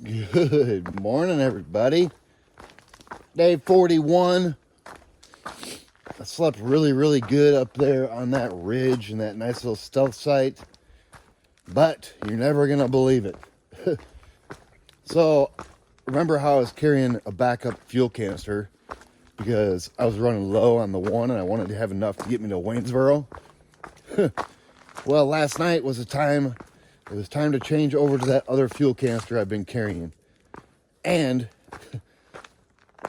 Good morning, everybody. Day 41. I slept really good up there on that ridge in that nice little stealth site, but you're never gonna believe it. So, remember how I was carrying a backup fuel canister because I was running low on the one and I wanted to have enough to get me to Waynesboro? Well, last night was it was time to change over to that other fuel canister I've been carrying. And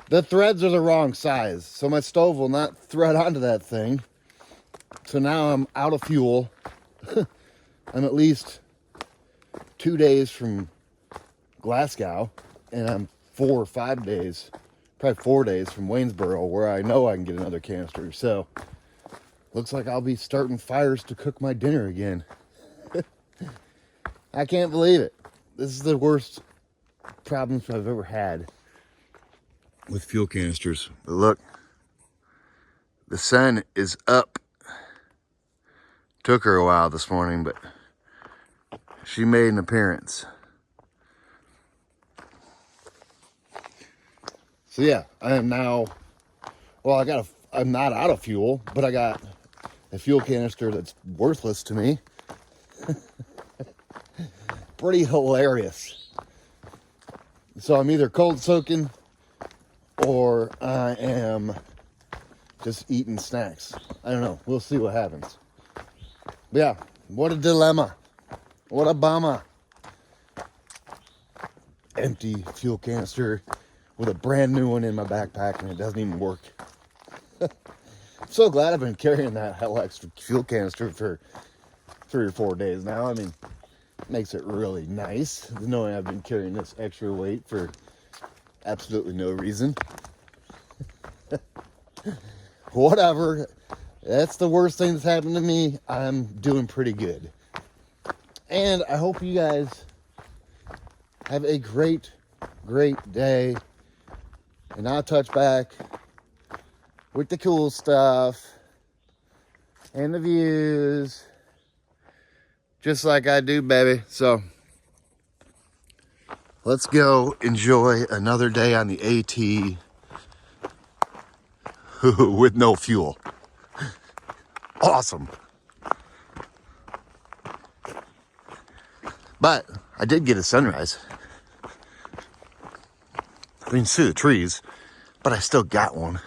the threads are the wrong size, so my stove will not thread onto that thing. So now I'm out of fuel. I'm at least 2 days from Glasgow, and I'm 4 or 5 days, probably 4 days from Waynesboro, where I know I can get another canister. So looks like I'll be starting fires to cook my dinner again. I can't believe it. This is the worst problems I've ever had with fuel canisters. But look, the sun is up. Took her a while this morning, but she made an appearance. So yeah, I am now, well, I'm not out of fuel, but I got a fuel canister that's worthless to me. Pretty hilarious. So I'm either cold soaking or I am just eating snacks. I don't know. We'll see what happens. But yeah, what a dilemma. What a bummer. Empty fuel canister with a brand new one in my backpack and it doesn't even work. I'm so glad I've been carrying that hell extra fuel canister for 3 or 4 days now. I mean, it makes it really nice knowing I've been carrying this extra weight for absolutely no reason. Whatever. That's the worst thing that's happened to me. I'm doing pretty good. And I hope you guys have a great day. And I'll touch back with the cool stuff and the views, just like I do, baby. So let's go enjoy another day on the AT with no fuel. Awesome. But I did get a sunrise. I didn't see the trees, but I still got one.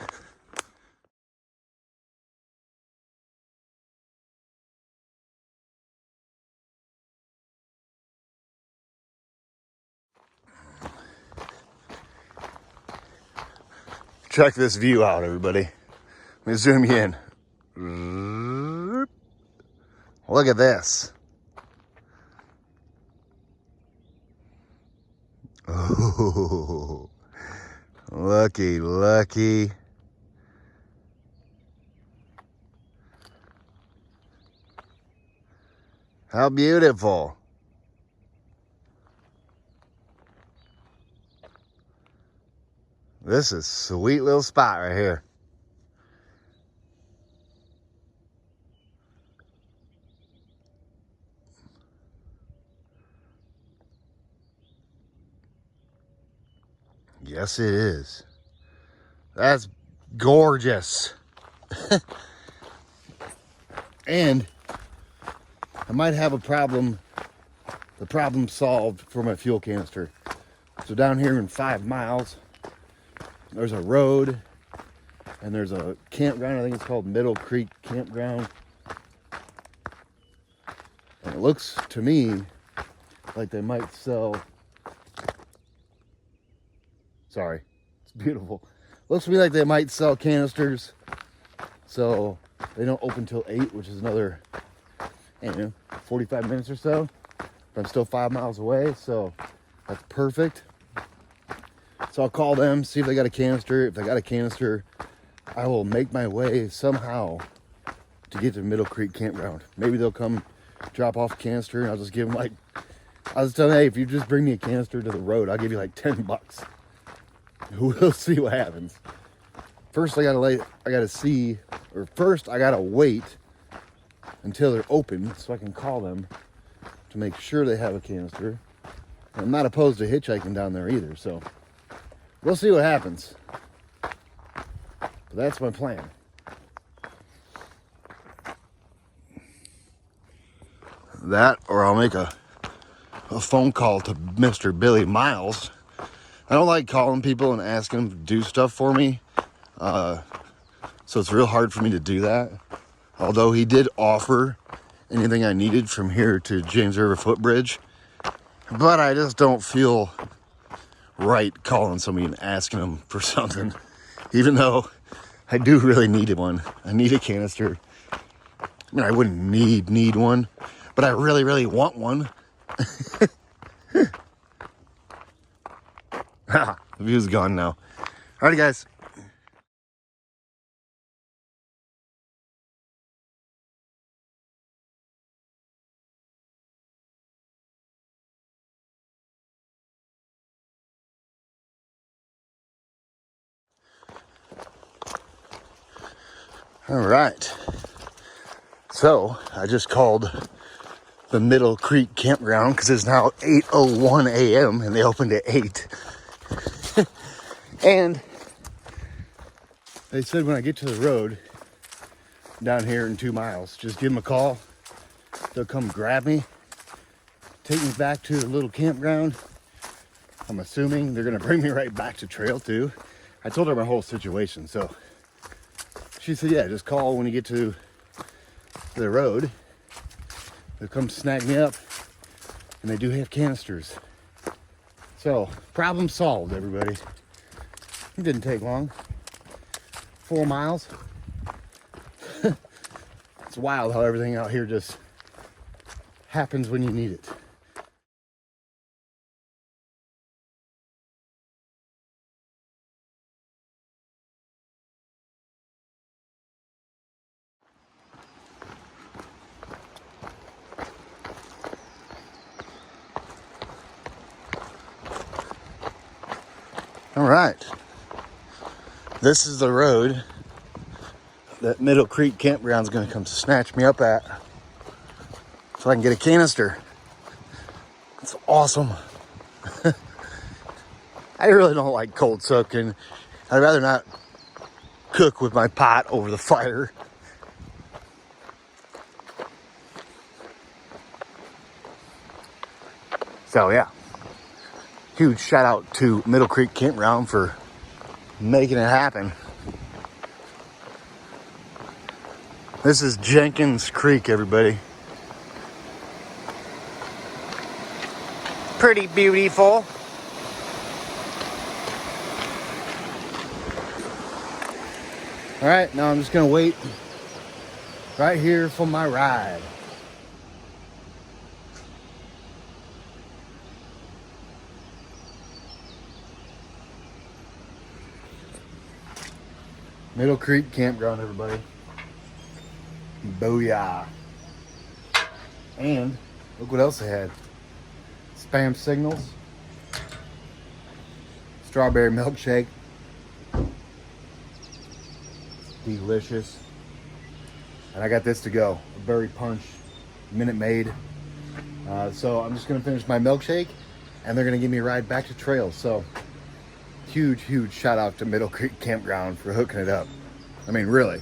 Check this view out, everybody. Let me zoom you in. Look at this. Oh, lucky. How beautiful. This is a sweet little spot right here. Yes, it is. That's gorgeous. And I might have a problem. The problem solved for my fuel canister. So down here in 5 miles, there's a road and there's a campground. I think it's called Middle Creek Campground. And it looks to me like they might sell. Sorry, it's beautiful. Looks to me like they might sell canisters. So they don't open till 8, which is another, 45 minutes or so. But I'm still 5 miles away, so that's perfect. So I'll call them, see if they got a canister. If they got a canister, I will make my way somehow to get to Middle Creek Campground. Maybe they'll come drop off a canister and I'll just give them I'll just tell them, hey, if you just bring me a canister to the road, I'll give you $10. We'll see what happens. First I gotta wait until they're open so I can call them to make sure they have a canister. I'm not opposed to hitchhiking down there either, so we'll see what happens. But that's my plan. That, or I'll make a phone call to Mr. Billy Miles. I don't like calling people and asking them to do stuff for me. So it's real hard for me to do that. Although he did offer anything I needed from here to James River Footbridge. But I just don't feel right calling somebody and asking them for something. Even though I do really need one. I need a canister. I mean, I wouldn't need one. But I really, really want one. The view's gone now. Alrighty, guys. All right. So I just called the Middle Creek campground because it's now 8:01 a.m. and they opened at 8. And they said when I get to the road down here in 2 miles, just give them a call. They'll come grab me, take me back to the little campground. I'm assuming they're gonna bring me right back to trail too. I told her my whole situation, so she said, yeah, just call when you get to the road. They'll come snag me up, and they do have canisters. So, problem solved, everybody. It didn't take long. 4 miles. It's wild how everything out here just happens when you need it. All right. This is the road that Middle Creek campground is going to come snatch me up at so I can get a canister. It's awesome. I really don't like cold soaking. I'd rather not cook with my pot over the fire. So yeah, huge shout out to Middle Creek Campground for making it happen. This is Jenkins Creek, everybody. Pretty beautiful. All right, now I'm just gonna wait right here for my ride. Middle Creek Campground, everybody. Booyah. And look what else they had. Spam signals. Strawberry milkshake. Delicious. And I got this to go. A berry punch. Minute Maid. So I'm just going to finish my milkshake. And they're going to give me a ride back to trail. So huge shout out to Middle Creek Campground for hooking it up. I mean, really.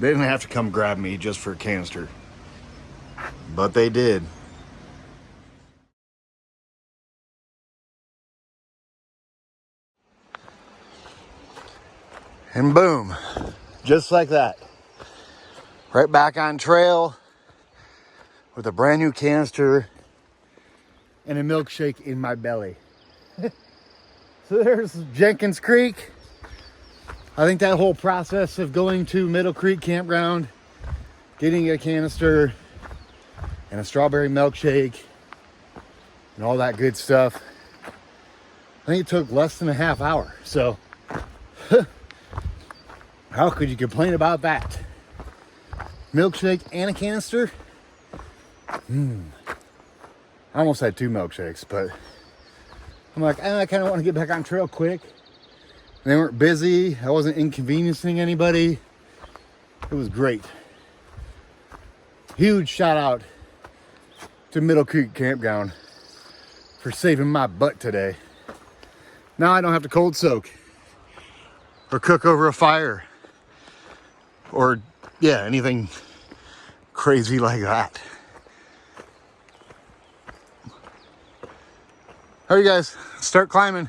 They didn't have to come grab me just for a canister. But they did. And boom. Just like that. Right back on trail with a brand new canister and a milkshake in my belly. So there's Jenkins Creek. I think that whole process of going to Middle Creek Campground, getting a canister and a strawberry milkshake and all that good stuff, I think it took less than a half hour. So how could you complain about that? Milkshake and a canister. I almost had 2 milkshakes, but I'm like, I kind of want to get back on trail quick. They weren't busy. I wasn't inconveniencing anybody. It was great. Huge shout out to Middle Creek Campground for saving my butt today. Now I don't have to cold soak or cook over a fire or, yeah, anything crazy like that. All right, guys, start climbing.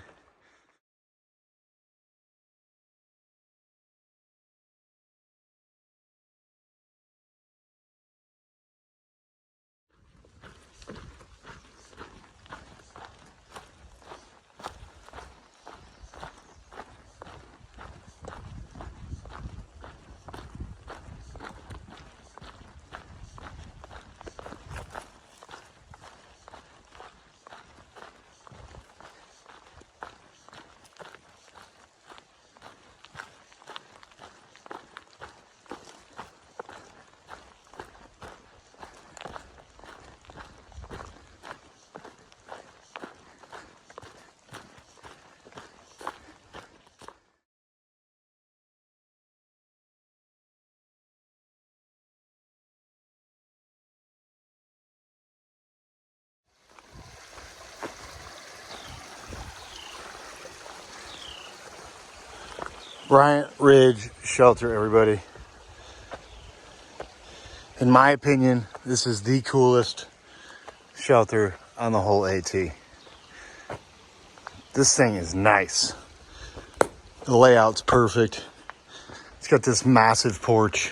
Bryant Ridge Shelter, everybody. In my opinion, this is the coolest shelter on the whole AT. This thing is nice. The layout's perfect. It's got this massive porch.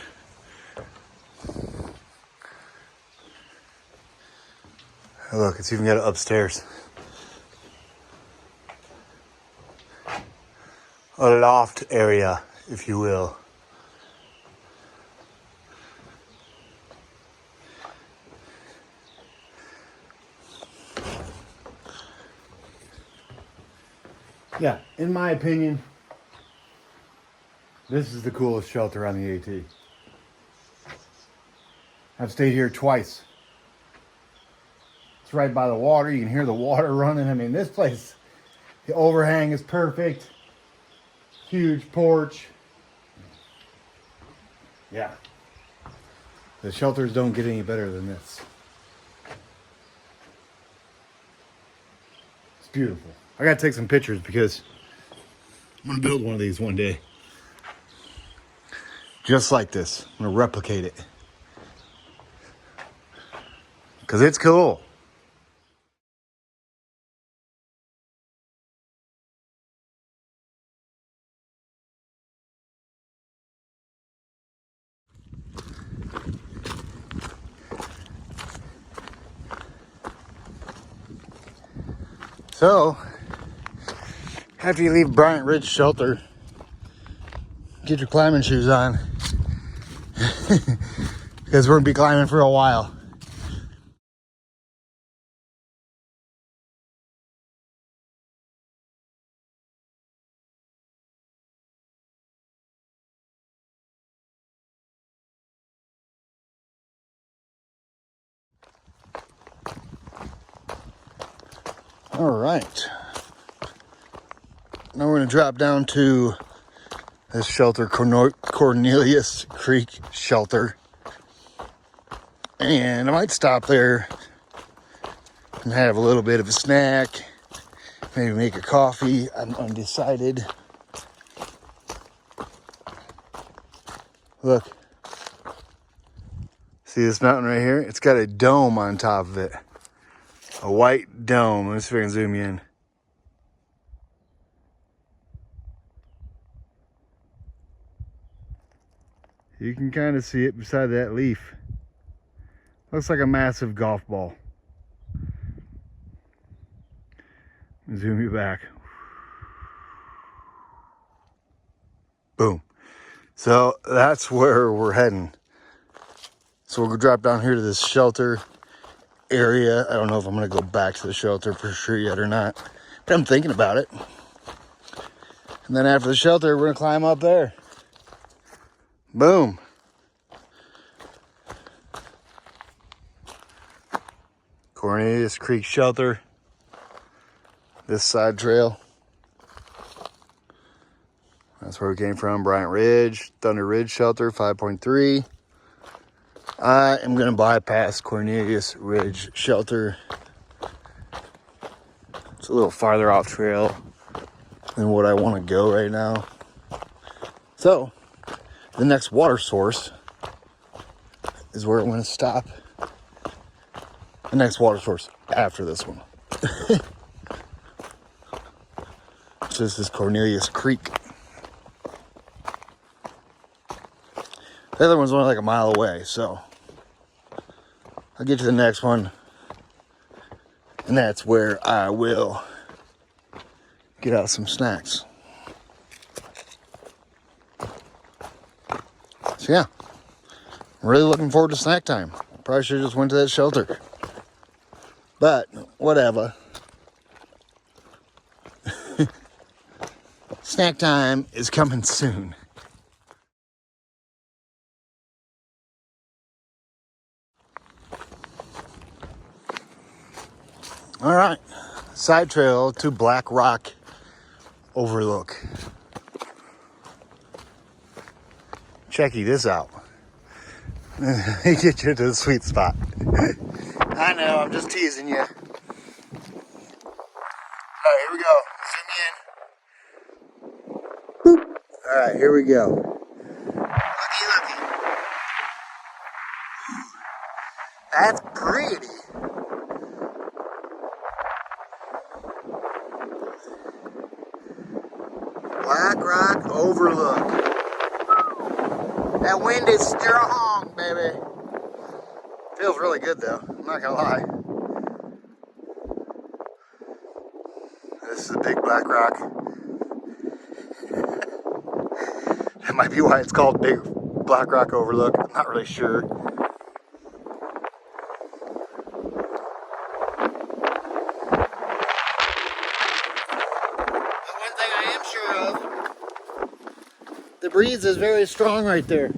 Look, it's even got it upstairs. A loft area, if you will. Yeah, in my opinion, this is the coolest shelter on the AT. I've stayed here twice. It's right by the water. You can hear the water running. I mean, this place, the overhang is perfect. Huge porch. Yeah. The shelters don't get any better than this. It's beautiful. I gotta take some pictures because I'm gonna build one of these one day. Just like this. I'm gonna replicate it. Because it's cool. So, after you leave Bryant Ridge Shelter, get your climbing shoes on. Because we're going to be climbing for a while. All right. Now we're going to drop down to this shelter, Cornelius Creek Shelter. And I might stop there and have a little bit of a snack. Maybe make a coffee. I'm undecided. Look. See this mountain right here? It's got a dome on top of it. A white dome. Let's see if I can zoom you in. You can kind of see it beside that leaf. Looks like a massive golf ball. Zoom you back. Boom. So that's where we're heading. So we'll go drop down here to this shelter area. I don't know if I'm going to go back to the shelter for sure yet or not, but I'm thinking about it. And then after the shelter, we're going to climb up there. Boom. Cornelius Creek Shelter. This side trail. That's where we came from. Bryant Ridge, Thunder Ridge Shelter, 5.3. I am going to bypass Cornelius Ridge Shelter It's a little farther off trail than what I want to go right now. So, the next water source is where I'm going to stop. The next water source after this one. So this is Cornelius Creek. The other one's only like a mile away, so I'll get to the next one, and that's where I will get out some snacks. So yeah, I'm really looking forward to snack time. Probably should have just went to that shelter, but whatever. Snack time is coming soon. All right, side trail to Blackrock Overlook. Checky this out. Get you to the sweet spot. I know, I'm just teasing you. All right, here we go. Zoom in. All right, here we go. Looky. That's pretty. Blackrock Overlook. That wind is strong, baby. Feels really good though, I'm not gonna lie. This is a big Blackrock. That might be why it's called Big Blackrock Overlook. I'm not really sure. The breeze is very strong right there.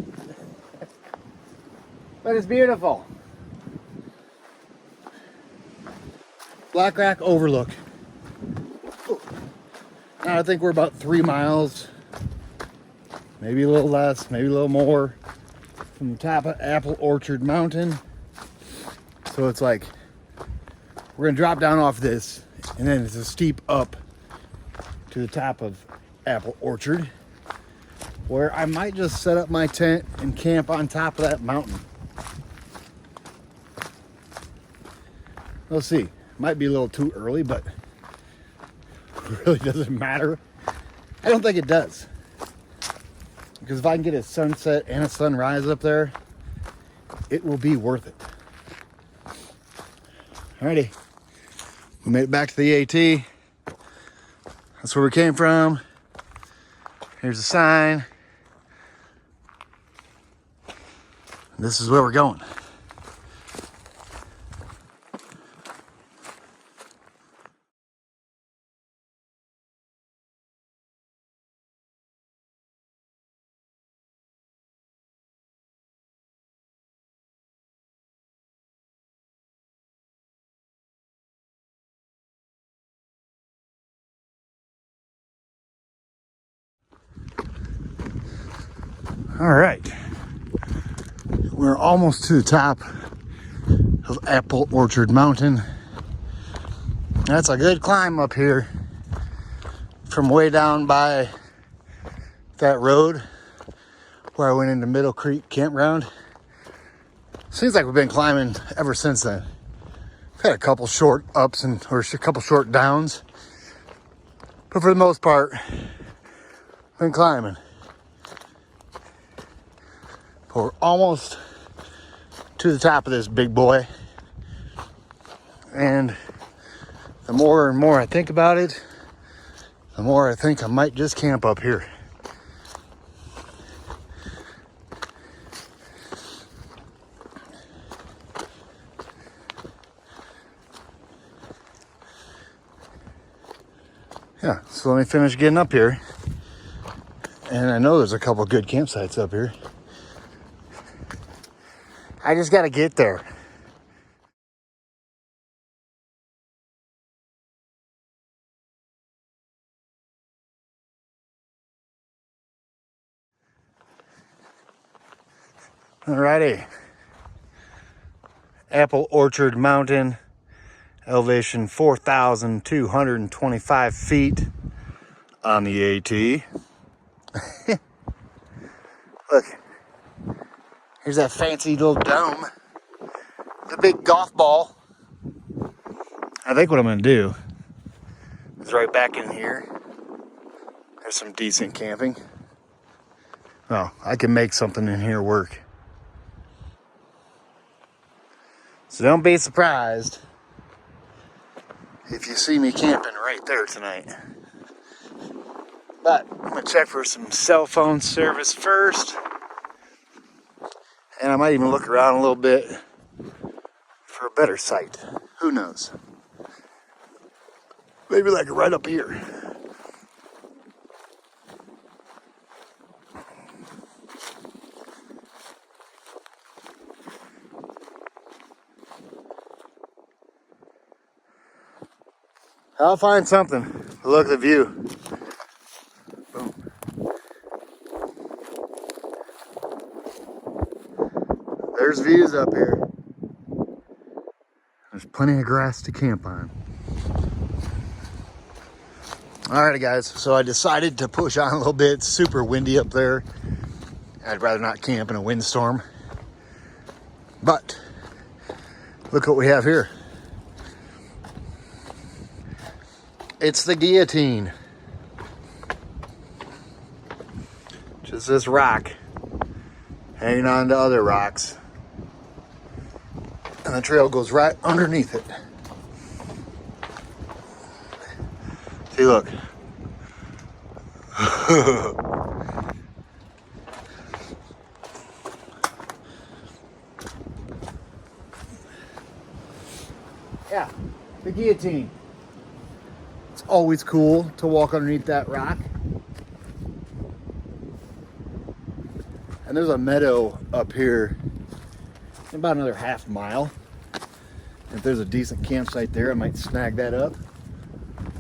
But it's beautiful. Blackrock Overlook. Now I think we're about 3 miles, maybe a little less, maybe a little more, from the top of Apple Orchard Mountain. So it's like, we're gonna drop down off this, and then it's a steep up to the top of Apple Orchard, where I might just set up my tent and camp on top of that mountain. We'll see. Might be a little too early, but it really doesn't matter. I don't think it does. Because if I can get a sunset and a sunrise up there, it will be worth it. Alrighty. We made it back to the AT. That's where we came from. Here's the sign. This is where we're going. All right. We're almost to the top of Apple Orchard Mountain. That's a good climb up here from way down by that road where I went into Middle Creek Campground. Seems like we've been climbing ever since then. We've had a couple short ups or a couple short downs, but for the most part, been climbing. But we're almost to the top of this big boy, and the more and more I think about it, the more I think I might just camp up here. Yeah, so let me finish getting up here, and I know there's a couple good campsites up here. I just gotta get there. Alrighty. Apple Orchard Mountain Elevation 4,225 feet on the AT. Look, here's that fancy little dome. The big golf ball. I think what I'm gonna do is right back in here. There's some decent camping. Oh, I can make something in here work. So don't be surprised if you see me camping right there tonight. But I'm gonna check for some cell phone service first. And I might even look around a little bit for a better site. Who knows? Maybe like right up here. I'll find something. Look at the view. Boom. There's views up here. There's plenty of grass to camp on. Alrighty guys, so I decided to push on a little bit. It's super windy up there. I'd rather not camp in a windstorm. But look what we have here. It's the guillotine. Just this rock hanging on to other rocks. And the trail goes right underneath it. See, look. Yeah, the guillotine. It's always cool to walk underneath that rock. And there's a meadow up here, about another half mile. If there's a decent campsite there, I might snag that up.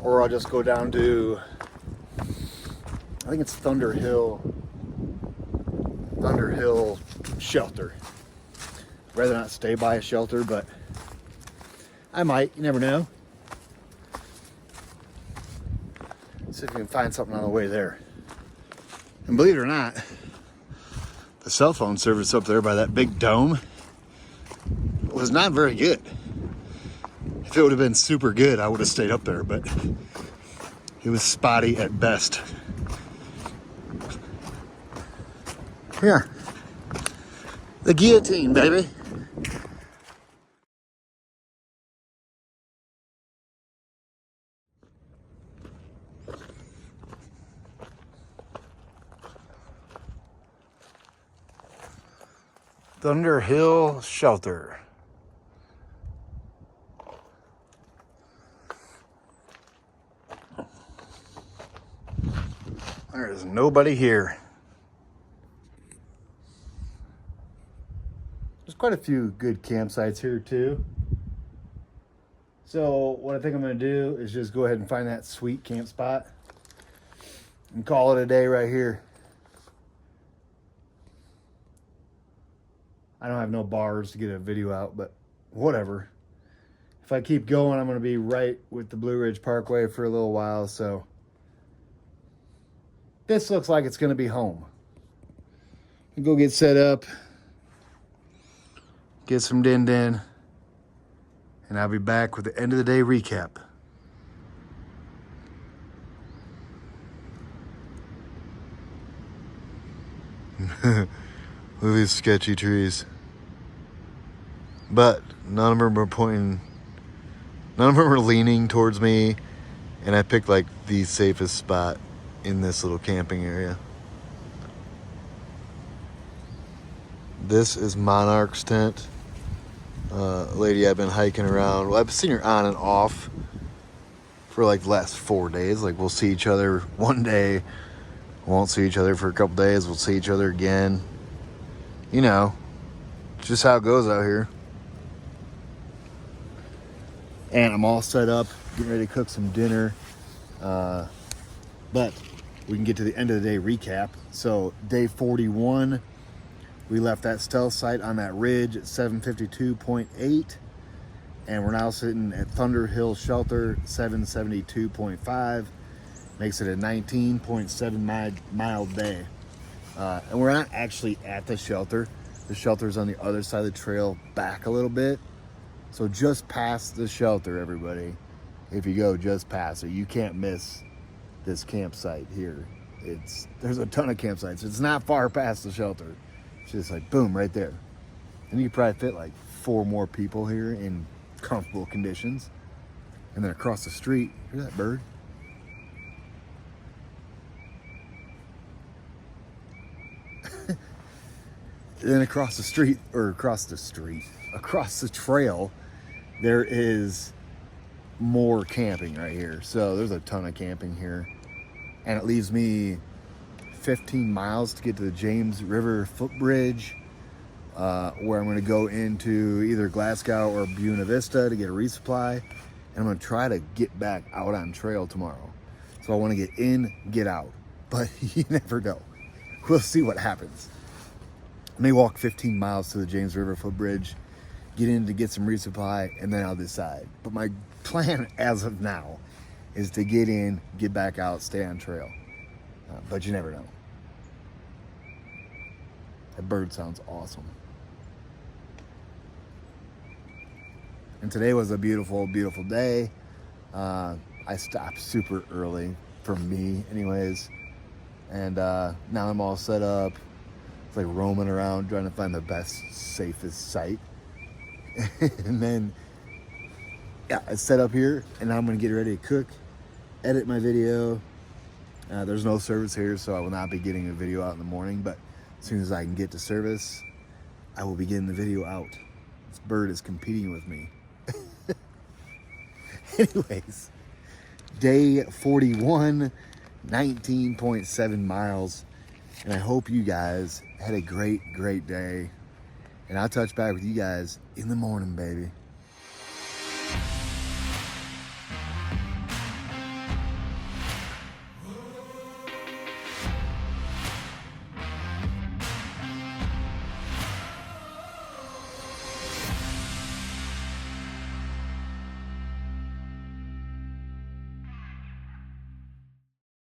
Or I'll just go down to, I think it's Thunder Hill Shelter. I'd rather not stay by a shelter, but I might, you never know. See if we can find something on the way there. And believe it or not, the cell phone service up there by that big dome was not very good. If it would have been super good, I would have stayed up there, but it was spotty at best. Yeah. The guillotine, baby. Thunder Hill Shelter. There is nobody here. There's quite a few good campsites here too. So what I think I'm gonna do is just go ahead and find that sweet camp spot and call it a day right here. I don't have no bars to get a video out, but whatever. If I keep going, I'm gonna be right with the Blue Ridge Parkway for a little while, so this looks like it's gonna be home. I'll go get set up, get some din-din, and I'll be back with the end of the day recap. Look at these sketchy trees. But none of them are pointing, none of them are leaning towards me, and I picked like the safest spot in this little camping area. This is Monarch's tent. Lady I've been hiking around. Well, I've seen her on and off for like the last 4 days. Like we'll see each other one day, won't see each other for a couple days, we'll see each other again. You know, it's just how it goes out here. And I'm all set up, getting ready to cook some dinner. But we can get to the end of the day recap. So day 41, we left that stealth site on that ridge at 752.8. And we're now sitting at Thunder Hill Shelter, 772.5. Makes it a 19.7 mile day. And we're not actually at the shelter. The shelter's on the other side of the trail, back a little bit. So just past the shelter, everybody. If you go just past it, you can't miss this campsite here. There's a ton of campsites. It's not far past the shelter. It's just like boom, right there. And you could probably fit like 4 more people here in comfortable conditions. And then across the street, hear that bird? Then across the trail, there is more camping right here. So there's a ton of camping here. And it leaves me 15 miles to get to the James River footbridge, where I'm going to go into either Glasgow or Buena Vista to get a resupply. And I'm going to try to get back out on trail tomorrow. So I want to get in, get out. But you never know. We'll see what happens. I may walk 15 miles to the James River footbridge, get in to get some resupply, and then I'll decide. But my plan as of now is to get in, get back out, stay on trail. But you never know. That bird sounds awesome. And today was a beautiful, beautiful day. I stopped super early, for me anyways. And now I'm all set up. It's like roaming around trying to find the best, safest site. And then, yeah, I set up here and now I'm gonna get ready to cook, edit my video. There's no service here, so I will not be getting a video out in the morning, but as soon as I can get to service, I will be getting the video out. This bird is competing with me. Anyways, day 41, 19.7 miles. And I hope you guys had a great, great day. And I'll touch back with you guys in the morning, baby.